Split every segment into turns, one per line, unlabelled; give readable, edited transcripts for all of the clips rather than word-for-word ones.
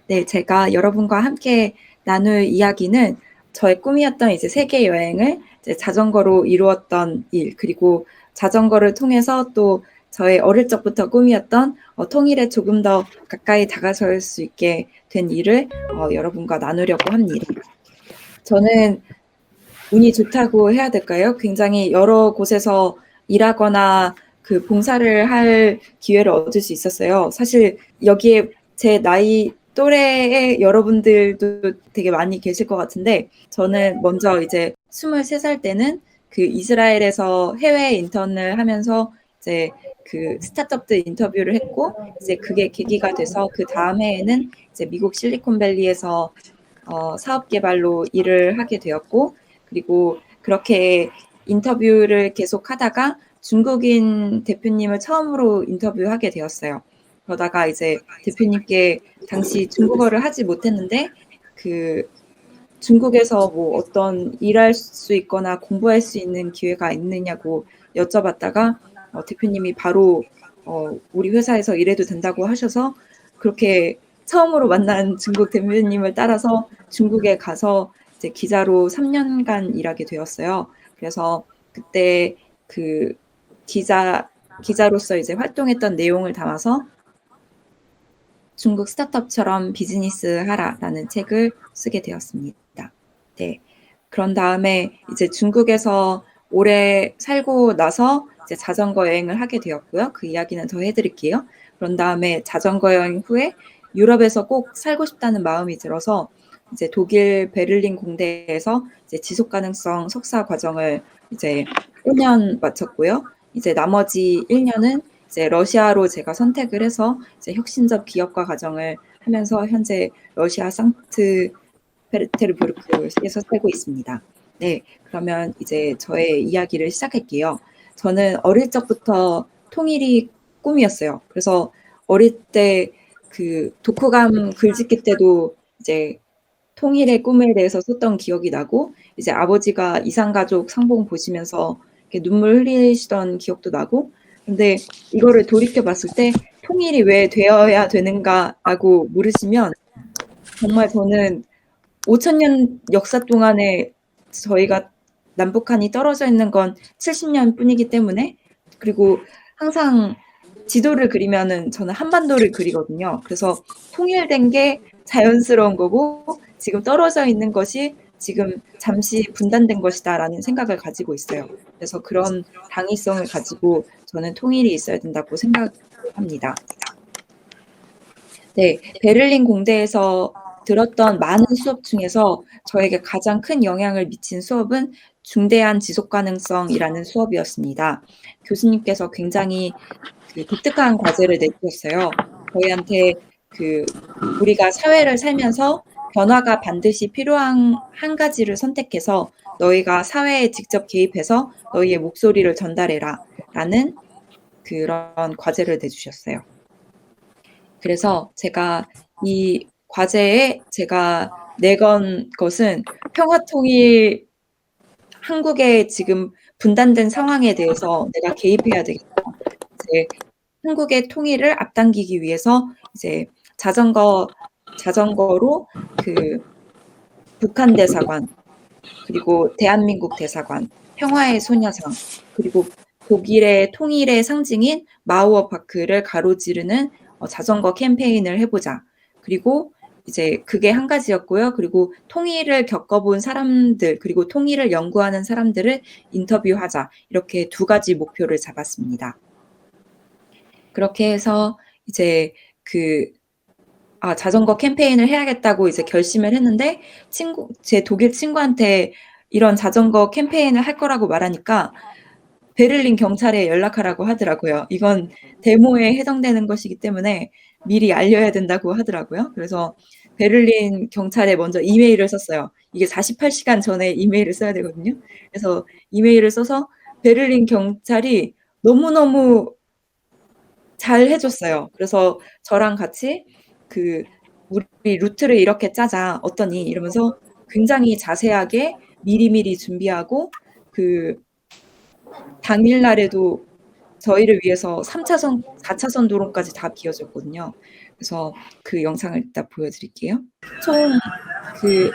네, 제가 여러분과 함께 나눌 이야기는 저의 꿈이었던 이제 세계 여행을 이제 자전거로 이루었던 일, 그리고 자전거를 통해서 또 저의 어릴 적부터 꿈이었던 통일에 조금 더 가까이 다가설 수 있게 된 일을 여러분과 나누려고 합니다. 저는 운이 좋다고 해야 될까요? 굉장히 여러 곳에서 일하거나 그 봉사를 할 기회를 얻을 수 있었어요. 사실 여기에 제 나이 또래의 여러분들도 되게 많이 계실 것 같은데, 저는 먼저 이제 23살 때는 그 이스라엘에서 해외 인턴을 하면서 이제 그 스타트업들 인터뷰를 했고, 이제 그게 계기가 돼서 그 다음 해에는 이제 미국 실리콘밸리에서 사업 개발로 일을 하게 되었고, 그리고 그렇게 인터뷰를 계속 하다가 중국인 대표님을 처음으로 인터뷰하게 되었어요. 그러다가 이제 대표님께 당시 중국어를 하지 못했는데 그 중국에서 뭐 어떤 일할 수 있거나 공부할 수 있는 기회가 있느냐고 여쭤봤다가 대표님이 바로 우리 회사에서 일해도 된다고 하셔서 그렇게 처음으로 만난 중국 대표님을 따라서 중국에 가서 이제 기자로 3년간 일하게 되었어요. 그래서 그때 그 기자로서 이제 활동했던 내용을 담아서 중국 스타트업처럼 비즈니스 하라라는 책을 쓰게 되었습니다. 네. 그런 다음에 이제 중국에서 오래 살고 나서 이제 자전거 여행을 하게 되었고요. 그 이야기는 더 해드릴게요. 그런 다음에 자전거 여행 후에 유럽에서 꼭 살고 싶다는 마음이 들어서 이제 독일 베를린 공대에서 이제 지속 가능성 석사 과정을 이제 1년 마쳤고요. 이제 나머지 1년은 이제 러시아로 제가 선택을 해서 이제 혁신적 기업가 과정을 하면서 현재 러시아 상트페테르부르크에서 살고 있습니다. 네, 그러면 이제 저의 이야기를 시작할게요. 저는 어릴 적부터 통일이 꿈이었어요. 그래서 어릴 때 그 독후감 글짓기 때도 이제 통일의 꿈에 대해서 썼던 기억이 나고, 이제 아버지가 이산가족 상봉 보시면서 이렇게 눈물 흘리시던 기억도 나고, 근데 이거를 돌이켜 봤을 때 통일이 왜 되어야 되는가라고 물으시면 정말 저는 5,000년 역사 동안에 저희가 남북한이 떨어져 있는 건 70년 뿐이기 때문에, 그리고 항상 지도를 그리면은 저는 한반도를 그리거든요. 그래서 통일된 게 자연스러운 거고 지금 떨어져 있는 것이 지금 잠시 분단된 것이다라는 생각을 가지고 있어요. 그래서 그런 당위성을 가지고 저는 통일이 있어야 된다고 생각합니다. 네, 베를린 공대에서 들었던 많은 수업 중에서 저에게 가장 큰 영향을 미친 수업은 중대한 지속 가능성이라는 수업이었습니다. 교수님께서 굉장히 그 독특한 과제를 내주셨어요. 저희한테 그 우리가 사회를 살면서 변화가 반드시 필요한 한 가지를 선택해서 너희가 사회에 직접 개입해서 너희의 목소리를 전달해라 라는 그런 과제를 내주셨어요. 그래서 제가 이 과제에 제가 내건 것은 평화통일, 한국의 지금 분단된 상황에 대해서 내가 개입해야 되겠다. 이제 한국의 통일을 앞당기기 위해서 이제 자전거로 그 북한 대사관, 그리고 대한민국 대사관, 평화의 소녀상, 그리고 독일의 통일의 상징인 마우어 파크를 가로지르는 자전거 캠페인을 해보자. 그리고 이제 그게 한 가지였고요. 그리고 통일을 겪어본 사람들, 그리고 통일을 연구하는 사람들을 인터뷰하자. 이렇게 두 가지 목표를 잡았습니다. 그렇게 해서 이제 자전거 캠페인을 해야겠다고 이제 결심을 했는데 제 독일 친구한테 이런 자전거 캠페인을 할 거라고 말하니까 베를린 경찰에 연락하라고 하더라고요. 이건 데모에 해당되는 것이기 때문에 미리 알려야 된다고 하더라고요. 그래서 베를린 경찰에 먼저 이메일을 썼어요. 이게 48시간 전에 이메일을 써야 되거든요. 그래서 이메일을 써서 베를린 경찰이 너무너무 잘 해줬어요. 그래서 저랑 같이 우리 루트를 이렇게 짜자. 어떠니? 이러면서 굉장히 자세하게 미리미리 준비하고 당일날에도 저희를 위해서 3차선, 4차선 도로까지 다 비워줬거든요. 그래서 그 영상을 이따 보여드릴게요. 총 그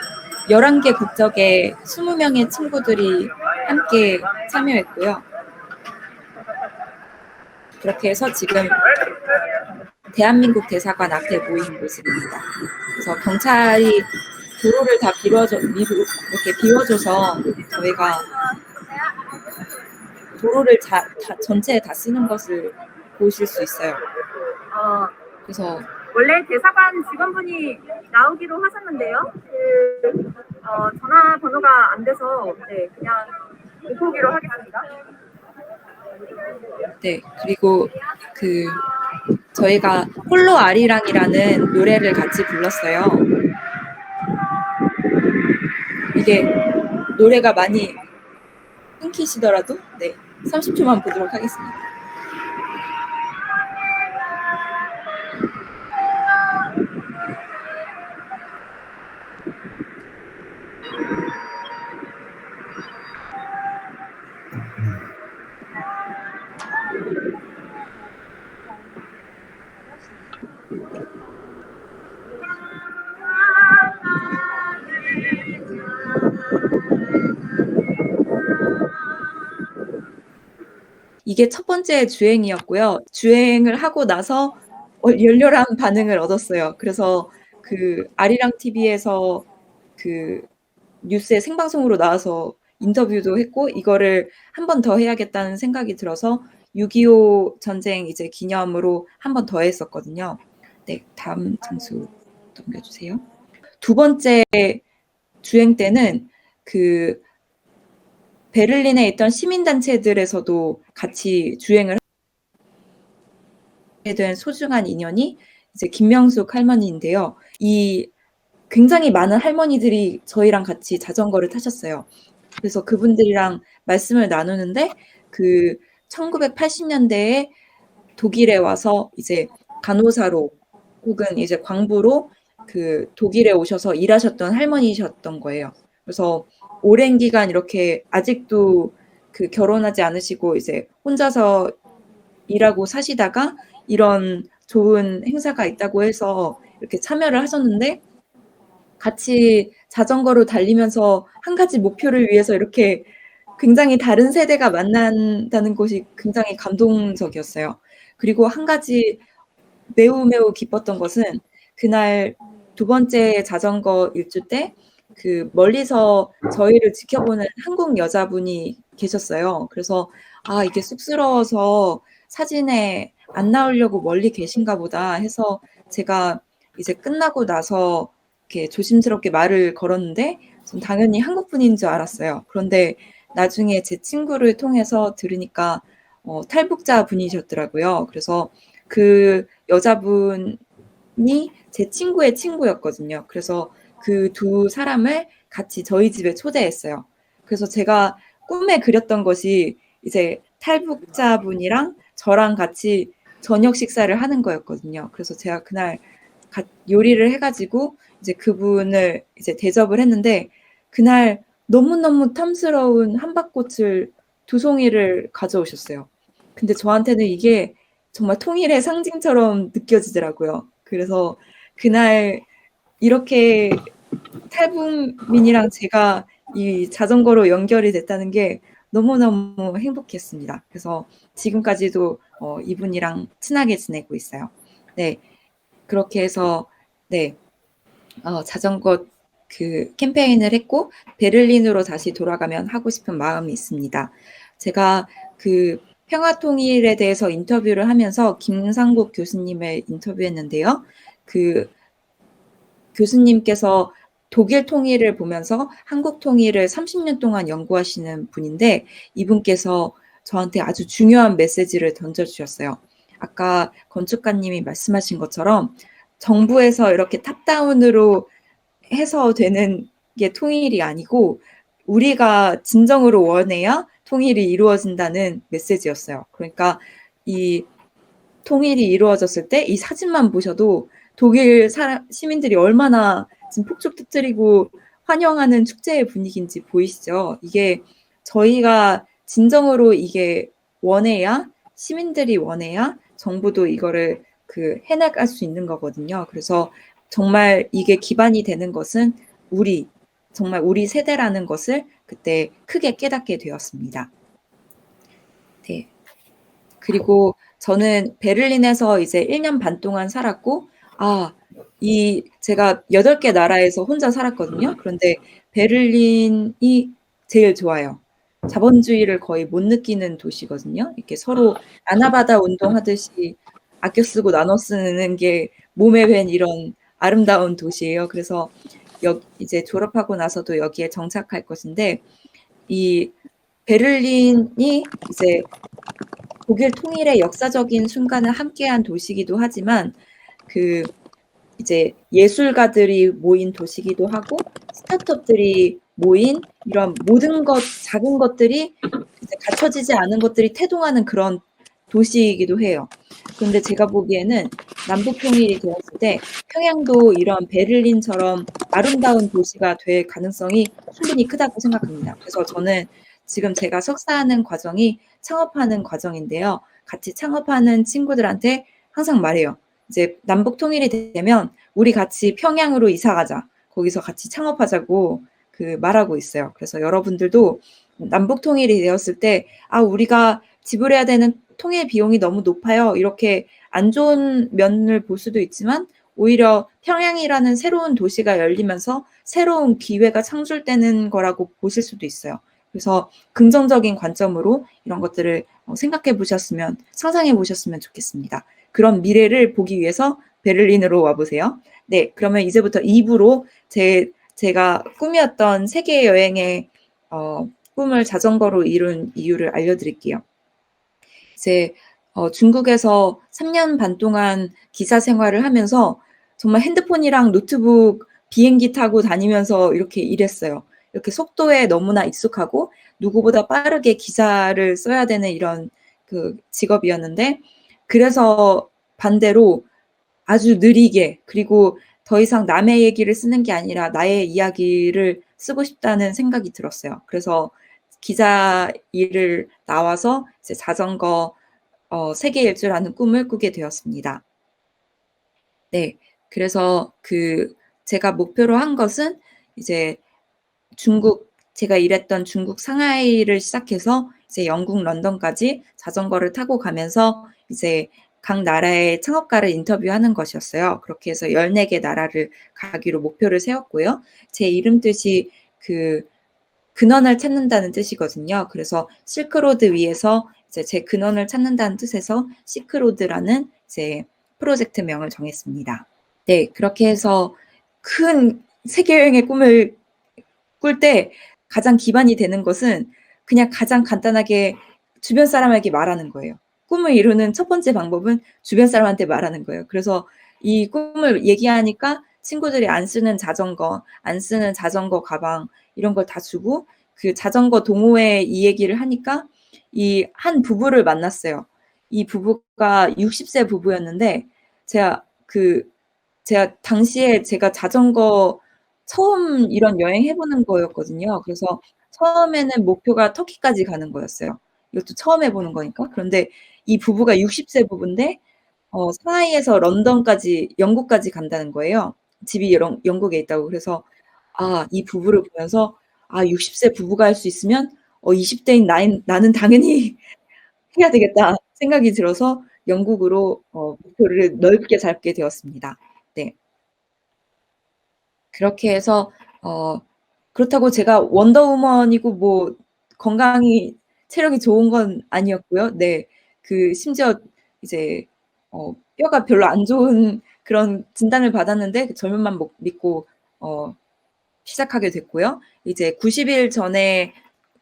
11개 국적의 20명의 친구들이 함께 참여했고요. 그렇게 해서 지금 대한민국 대사관 앞에 모인 모습입니다. 그래서 경찰이 도로를 다 이렇게 비워줘서 저희가 도로를 전체에 다 쓰는 것을 보실 수 있어요. 그래서
원래 대사관 직원분이 나오기로 하셨는데요. 전화번호가 안 돼서 그냥 못 보기로 하겠습니다.
네, 그리고 저희가 홀로 아리랑이라는 노래를 같이 불렀어요. 이게 노래가 많이 끊기시더라도 30초만 보도록 하겠습니다. 이게 첫 번째 주행이었고요. 주행을 하고 나서 열렬한 반응을 얻었어요. 그래서 아리랑 TV에서 뉴스에 생방송으로 나와서 인터뷰도 했고 이거를 한 번 더 해야겠다는 생각이 들어서 6.25 전쟁 이제 기념으로 한 번 더 했었거든요. 네, 다음 장수 넘겨주세요. 두 번째 주행 때는 베를린에 있던 시민단체들에서도 같이 주행을 하게 된 소중한 인연이 이제 김명숙 할머니인데요. 이 굉장히 많은 할머니들이 저희랑 같이 자전거를 타셨어요. 그래서 그분들이랑 말씀을 나누는데 1980년대에 독일에 와서 이제 간호사로 혹은 이제 광부로 독일에 오셔서 일하셨던 할머니셨던 거예요. 그래서 오랜 기간 이렇게 아직도 결혼하지 않으시고 이제 혼자서 일하고 사시다가 이런 좋은 행사가 있다고 해서 이렇게 참여를 하셨는데 같이 자전거로 달리면서 한 가지 목표를 위해서 이렇게 굉장히 다른 세대가 만난다는 것이 굉장히 감동적이었어요. 그리고 한 가지 매우 기뻤던 것은 그날 두 번째 자전거 일주 때 멀리서 저희를 지켜보는 한국 여자분이 계셨어요. 그래서 이게 쑥스러워서 사진에 안 나오려고 멀리 계신가 보다 해서 제가 이제 끝나고 나서 이렇게 조심스럽게 말을 걸었는데 전 당연히 한국 분인 줄 알았어요. 그런데 나중에 제 친구를 통해서 들으니까 탈북자 분이셨더라고요. 그래서 그 여자분이 제 친구의 친구였거든요. 그래서 그 두 사람을 같이 저희 집에 초대했어요. 그래서 제가 꿈에 그렸던 것이 이제 탈북자분이랑 저랑 같이 저녁 식사를 하는 거였거든요. 그래서 제가 그날 요리를 해가지고 이제 그분을 이제 대접을 했는데 그날 너무너무 탐스러운 함박꽃을 2송이를 가져오셨어요. 근데 저한테는 이게 정말 통일의 상징처럼 느껴지더라고요. 그래서 그날 이렇게 탈북민이랑 제가 이 자전거로 연결이 됐다는 게 너무너무 행복했습니다. 그래서 지금까지도 이분이랑 친하게 지내고 있어요. 네, 그렇게 해서 자전거 캠페인을 했고 베를린으로 다시 돌아가면 하고 싶은 마음이 있습니다. 제가 평화통일에 대해서 인터뷰를 하면서 김상국 교수님을 인터뷰했는데요. 교수님께서 독일 통일을 보면서 한국 통일을 30년 동안 연구하시는 분인데 이분께서 저한테 아주 중요한 메시지를 던져주셨어요. 아까 건축가님이 말씀하신 것처럼 정부에서 이렇게 탑다운으로 해서 되는 게 통일이 아니고 우리가 진정으로 원해야 통일이 이루어진다는 메시지였어요. 그러니까 이 통일이 이루어졌을 때 이 사진만 보셔도 독일 시민들이 얼마나 지금 폭죽 터뜨리고 환영하는 축제의 분위기인지 보이시죠? 이게 저희가 진정으로 이게 원해야 시민들이 원해야 정부도 이거를 해나갈 수 있는 거거든요. 그래서 정말 이게 기반이 되는 것은 정말 우리 세대라는 것을 그때 크게 깨닫게 되었습니다. 네. 그리고 저는 베를린에서 이제 1년 반 동안 살았고, 제가 8개 나라에서 혼자 살았거든요. 그런데 베를린이 제일 좋아요. 자본주의를 거의 못 느끼는 도시거든요. 이렇게 서로 나나바다 운동하듯이 아껴 쓰고 나눠 쓰는 게 몸에 밴 이런 아름다운 도시예요. 그래서 이제 졸업하고 나서도 여기에 정착할 것인데, 이 베를린이 이제 독일 통일의 역사적인 순간을 함께한 도시이기도 하지만 이제 예술가들이 모인 도시이기도 하고 스타트업들이 모인 이런 모든 작은 것들이 이제 갖춰지지 않은 것들이 태동하는 그런 도시이기도 해요. 그런데 제가 보기에는 남북 통일이 되었을 때 평양도 이런 베를린처럼 아름다운 도시가 될 가능성이 충분히 크다고 생각합니다. 그래서 저는 지금 제가 석사하는 과정이 창업하는 과정인데요. 같이 창업하는 친구들한테 항상 말해요. 이제 남북 통일이 되면 우리 같이 평양으로 이사 가자. 거기서 같이 창업하자고 말하고 있어요. 그래서 여러분들도 남북 통일이 되었을 때 우리가 지불해야 되는 통일 비용이 너무 높아요. 이렇게 안 좋은 면을 볼 수도 있지만 오히려 평양이라는 새로운 도시가 열리면서 새로운 기회가 창출되는 거라고 보실 수도 있어요. 그래서 긍정적인 관점으로 이런 것들을 생각해 보셨으면, 상상해 보셨으면 좋겠습니다. 그런 미래를 보기 위해서 베를린으로 와보세요. 네, 그러면 이제부터 2부로 제가 꿈이었던 세계 여행의 꿈을 자전거로 이룬 이유를 알려드릴게요. 이제 중국에서 3년 반 동안 기사 생활을 하면서 정말 핸드폰이랑 노트북, 비행기 타고 다니면서 이렇게 일했어요. 이렇게 속도에 너무나 익숙하고 누구보다 빠르게 기사를 써야 되는 이런 직업이었는데, 그래서 반대로 아주 느리게, 그리고 더 이상 남의 얘기를 쓰는 게 아니라 나의 이야기를 쓰고 싶다는 생각이 들었어요. 그래서 기자 일을 나와서 이제 자전거 세계 일주라는 꿈을 꾸게 되었습니다. 네, 그래서 제가 목표로 한 것은 이제 제가 일했던 중국 상하이를 시작해서 이제 영국 런던까지 자전거를 타고 가면서 이제 각 나라의 창업가를 인터뷰하는 것이었어요. 그렇게 해서 14개 나라를 가기로 목표를 세웠고요. 제 이름 뜻이 근원을 찾는다는 뜻이거든요. 그래서 실크로드 위에서 이제 제 근원을 찾는다는 뜻에서 시크로드라는 이제 프로젝트명을 정했습니다. 네, 그렇게 해서 큰 세계 여행의 꿈을 꿀 때 가장 기반이 되는 것은 그냥 가장 간단하게 주변 사람에게 말하는 거예요. 꿈을 이루는 첫 번째 방법은 주변 사람한테 말하는 거예요. 그래서 이 꿈을 얘기하니까 친구들이 안 쓰는 자전거 가방 이런 걸 다 주고, 자전거 동호회 이 얘기를 하니까 이 한 부부를 만났어요. 이 부부가 60세 부부였는데 제가 당시에 제가 자전거 처음 이런 여행 해보는 거였거든요. 그래서 처음에는 목표가 터키까지 가는 거였어요. 이것도 처음 해보는 거니까. 그런데 이 부부가 60세 부부인데 상하이에서 런던까지, 영국까지 간다는 거예요. 집이 영국에 있다고. 그래서 이 부부를 보면서 60세 부부가 할 수 있으면 20대인 나는 당연히 해야 되겠다 생각이 들어서 영국으로 목표를 넓게 잡게 되었습니다. 네. 그렇게 해서 그렇다고 제가 원더우먼이고 뭐 건강이 체력이 좋은 건 아니었고요. 네. 심지어 이제 뼈가 별로 안 좋은 그런 진단을 받았는데 젊은 맘 믿고 시작하게 됐고요. 이제 90일 전에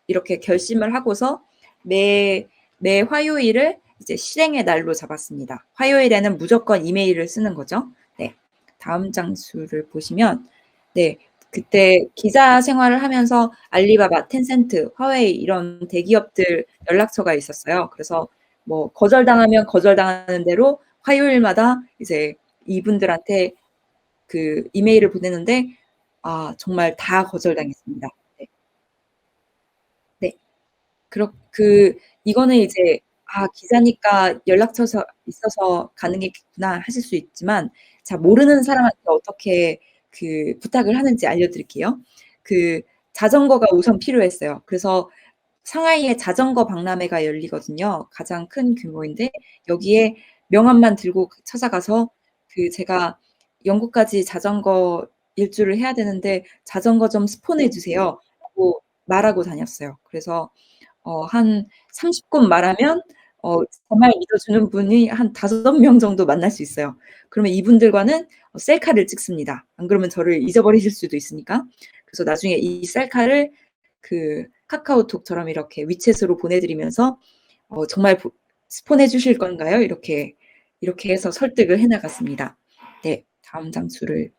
이렇게 결심을 하고서 매 화요일을 이제 실행의 날로 잡았습니다. 화요일에는 무조건 이메일을 쓰는 거죠. 네. 다음 장수를 보시면, 네, 그때 기자 생활을 하면서 알리바바, 텐센트, 화웨이 이런 대기업들 연락처가 있었어요. 그래서 뭐 거절당하면 거절당하는 대로 화요일마다 이제 이분들한테 이메일을 보내는데 정말 다 거절당했습니다. 네. 네. 이거는 이제 기자니까 연락처가 있어서 가능했구나 하실 수 있지만, 자, 모르는 사람한테 어떻게 그 부탁을 하는지 알려드릴게요. 그 자전거가 우선 필요했어요. 그래서 상하이에 자전거 박람회가 열리거든요. 가장 큰 규모인데, 여기에 명함만 들고 찾아가서 제가 영국까지 자전거 일주를 해야 되는데 자전거 좀 스폰해 주세요 하고 말하고 다녔어요. 그래서 한 30곳 말하면 정말 믿어주는 분이 한 5명 정도 만날 수 있어요. 그러면 이분들과는 셀카를 찍습니다. 안 그러면 저를 잊어버리실 수도 있으니까. 그래서 나중에 이 셀카를 카카오톡처럼 이렇게 위챗으로 보내드리면서 정말 스폰해 주실 건가요? 이렇게 해서 설득을 해 나갔습니다. 네, 다음 장수를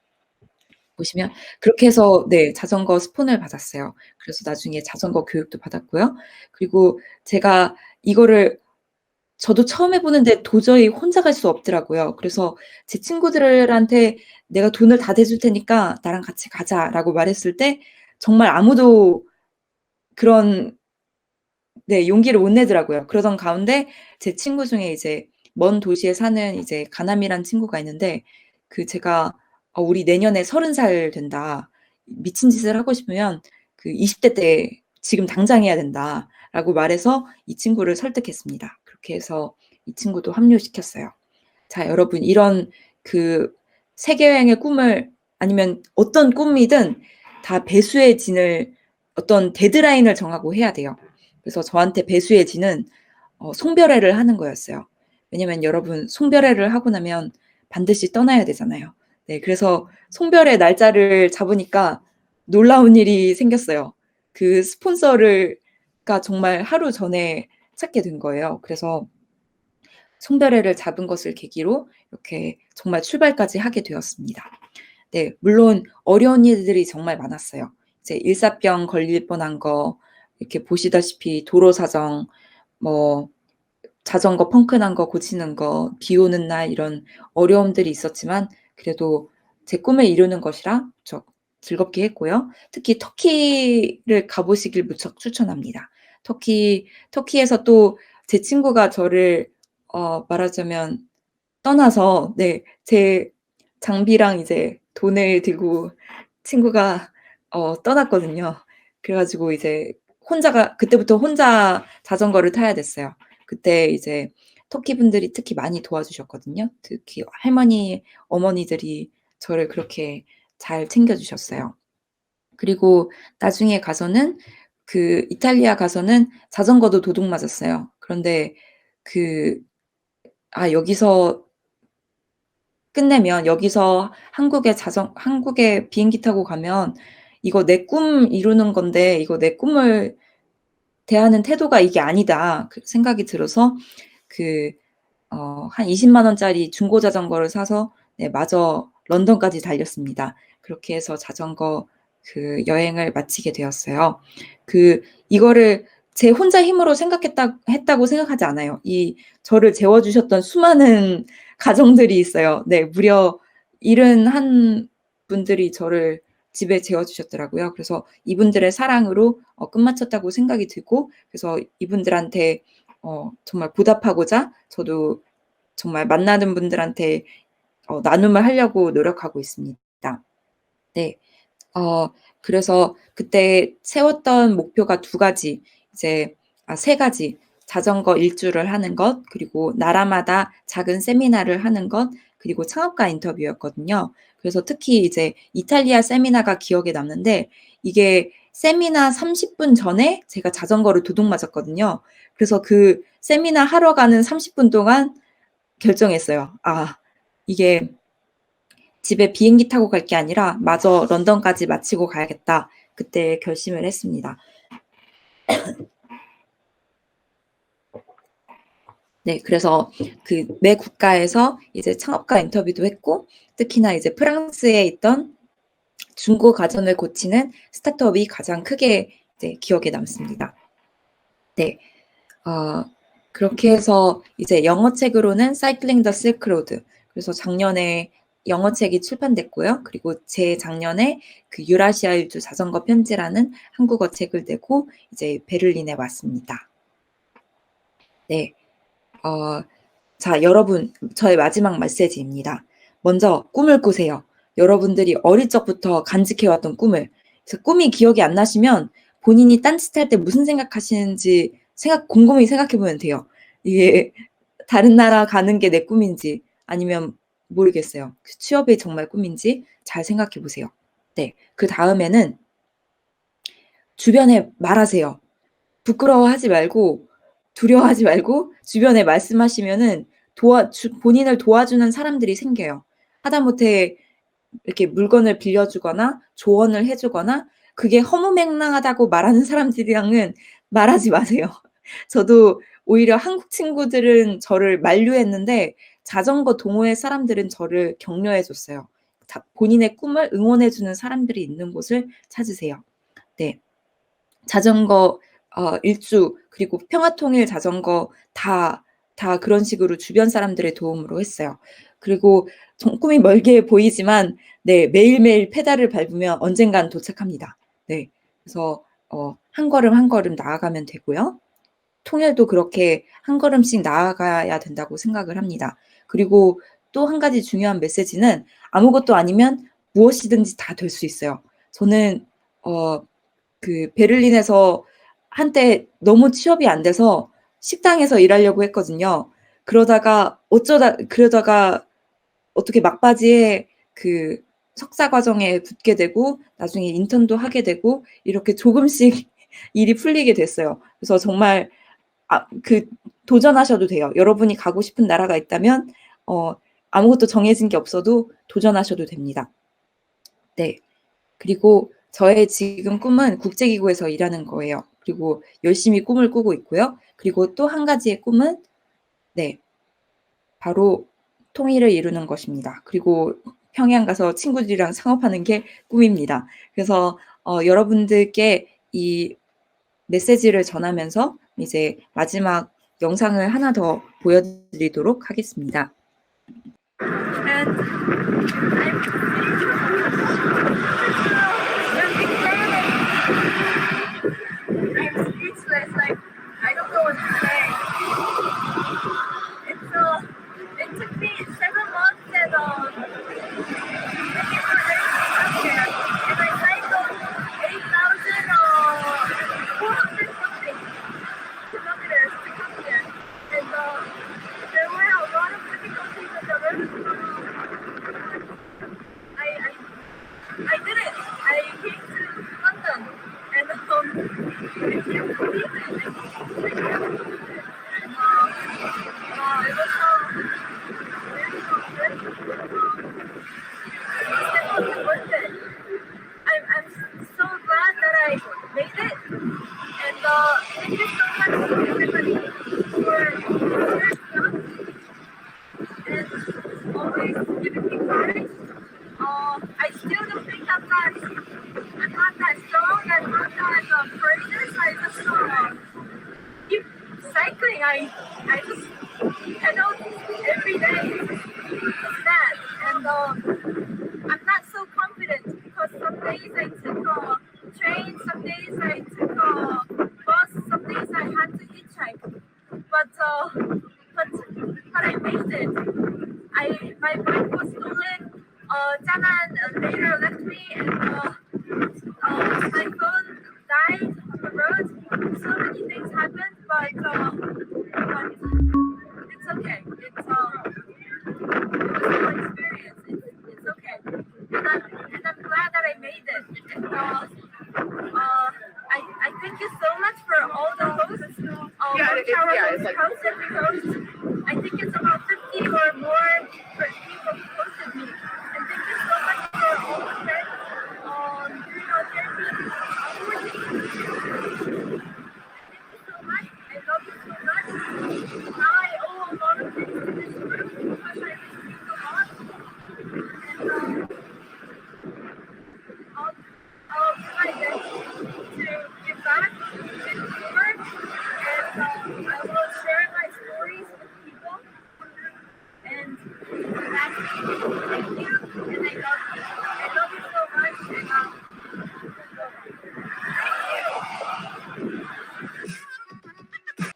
보시면 그렇게 해서 네, 자전거 스폰을 받았어요. 그래서 나중에 자전거 교육도 받았고요. 그리고 제가 이거를 저도 처음 해 보는데 도저히 혼자 갈 수 없더라고요. 그래서 제 친구들한테 "내가 돈을 다 대줄 테니까 나랑 같이 가자."라고 말했을 때 정말 아무도 그런 네, 용기를 못 내더라고요. 그러던 가운데 제 친구 중에 이제 먼 도시에 사는 이제 가남이란 친구가 있는데 제가 "우리 내년에 30살 된다. 미친 짓을 하고 싶으면 20대 때 지금 당장 해야 된다."라고 말해서 이 친구를 설득했습니다. 그렇게 해서 이 친구도 합류시켰어요. 자, 여러분, 이런 세계 여행의 꿈을 아니면 어떤 꿈이든 다 배수의 진을 어떤 데드라인을 정하고 해야 돼요. 그래서 저한테 배수의 진은 송별회를 하는 거였어요. 왜냐면 여러분, 송별회를 하고 나면 반드시 떠나야 되잖아요. 네, 그래서 송별회 날짜를 잡으니까 놀라운 일이 생겼어요. 스폰서가 정말 하루 전에 찾게 된 거예요. 그래서 송별회를 잡은 것을 계기로 이렇게 정말 출발까지 하게 되었습니다. 네, 물론 어려운 일들이 정말 많았어요. 이제 일사병 걸릴 뻔한 거, 이렇게 보시다시피 도로 사정, 뭐 자전거 펑크난 거 고치는 거, 비 오는 날 이런 어려움들이 있었지만 그래도 제 꿈을 이루는 것이라 저 즐겁게 했고요. 특히 터키를 가보시길 무척 추천합니다. 터키에서 또 제 친구가 저를 말하자면 떠나서 네, 제 장비랑 이제 돈을 들고 친구가 떠났거든요. 그래 가지고 이제 그때부터 혼자 자전거를 타야 됐어요. 그때 이제 터키 분들이 특히 많이 도와주셨거든요. 특히 할머니, 어머니들이 저를 그렇게 잘 챙겨 주셨어요. 그리고 나중에 가서는 이탈리아 가서는 자전거도 도둑 맞았어요. 그런데 그 여기서 끝내면 여기서 한국에 비행기 타고 가면 이거 내 꿈 이루는 건데 이거 내 꿈을 대하는 태도가 이게 아니다. 생각이 들어서 그 한 20만 원짜리 중고 자전거를 사서 네, 마저 런던까지 달렸습니다. 그렇게 해서 자전거 여행을 마치게 되었어요. 이거를 제 혼자 힘으로 했다고 생각하지 않아요. 저를 재워주셨던 수많은 가정들이 있어요. 네, 무려 71 분들이 저를 집에 재워주셨더라고요. 그래서 이분들의 사랑으로 끝마쳤다고 생각이 들고, 그래서 이분들한테 정말 보답하고자 저도 정말 만나는 분들한테 나눔을 하려고 노력하고 있습니다. 네. 그래서 그때 세웠던 목표가 2가지, 이제 3가지. 자전거 일주를 하는 것, 그리고 나라마다 작은 세미나를 하는 것, 그리고 창업가 인터뷰였거든요. 그래서 특히 이제 이탈리아 세미나가 기억에 남는데 이게 세미나 30분 전에 제가 자전거를 도둑 맞았거든요. 그래서 세미나 하러 가는 30분 동안 결정했어요. 이게 집에 비행기 타고 갈 게 아니라 마저 런던까지 마치고 가야겠다. 그때 결심을 했습니다. 네, 그래서 매 국가에서 이제 창업가 인터뷰도 했고, 특히나 이제 프랑스에 있던 중고 가전을 고치는 스타트업이 가장 크게 이제 기억에 남습니다. 네, 그렇게 해서 이제 영어책으로는 Cycling the Silk Road. 그래서 작년에 영어책이 출판됐고요. 그리고 재작년에 유라시아 일주 자전거 편지라는 한국어 책을 내고 이제 베를린에 왔습니다. 네. 자, 여러분, 저의 마지막 메시지입니다. 먼저 꿈을 꾸세요. 여러분들이 어릴 적부터 간직해왔던 꿈을. 그래서 꿈이 기억이 안 나시면 본인이 딴짓할 때 무슨 생각하시는지 곰곰이 생각해보면 돼요. 이게 다른 나라 가는 게 내 꿈인지 아니면 모르겠어요. 취업이 정말 꿈인지 잘 생각해 보세요. 네. 그 다음에는 주변에 말하세요. 부끄러워하지 말고 두려워하지 말고 주변에 말씀하시면은 본인을 도와주는 사람들이 생겨요. 하다못해 이렇게 물건을 빌려주거나 조언을 해주거나 그게 허무맹랑하다고 말하는 사람들이랑은 말하지 마세요. 저도 오히려 한국 친구들은 저를 만류했는데 자전거 동호회 사람들은 저를 격려해 줬어요. 본인의 꿈을 응원해 주는 사람들이 있는 곳을 찾으세요. 네. 자전거 일주 그리고 평화통일 자전거 다 그런 식으로 주변 사람들의 도움으로 했어요. 그리고 꿈이 멀게 보이지만 네, 매일매일 페달을 밟으면 언젠간 도착합니다. 네. 그래서 한 걸음 한 걸음 나아가면 되고요. 통일도 그렇게 한 걸음씩 나아가야 된다고 생각을 합니다. 그리고 또 한 가지 중요한 메시지는 아무것도 아니면 무엇이든지 다 될 수 있어요. 저는 그 베를린에서 한때 너무 취업이 안 돼서 식당에서 일하려고 했거든요. 그러다가 어떻게 막바지에 그 석사 과정에 붙게 되고 나중에 인턴도 하게 되고 이렇게 조금씩 일이 풀리게 됐어요. 그래서 정말 도전하셔도 돼요. 여러분이 가고 싶은 나라가 있다면 아무것도 정해진 게 없어도 도전하셔도 됩니다. 네. 그리고 저의 지금 꿈은 국제기구에서 일하는 거예요. 그리고 열심히 꿈을 꾸고 있고요. 그리고 또 한 가지의 꿈은 네. 바로 통일을 이루는 것입니다. 그리고 평양 가서 친구들이랑 창업하는 게 꿈입니다. 그래서 여러분들께 이 메시지를 전하면서 이제 마지막 영상을 하나 더 보여드리도록 하겠습니다.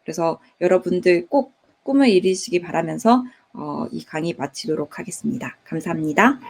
그래서 여러분들 꼭 꿈을 이루시기 바라면서 이 강의 마치도록 하겠습니다. 감사합니다.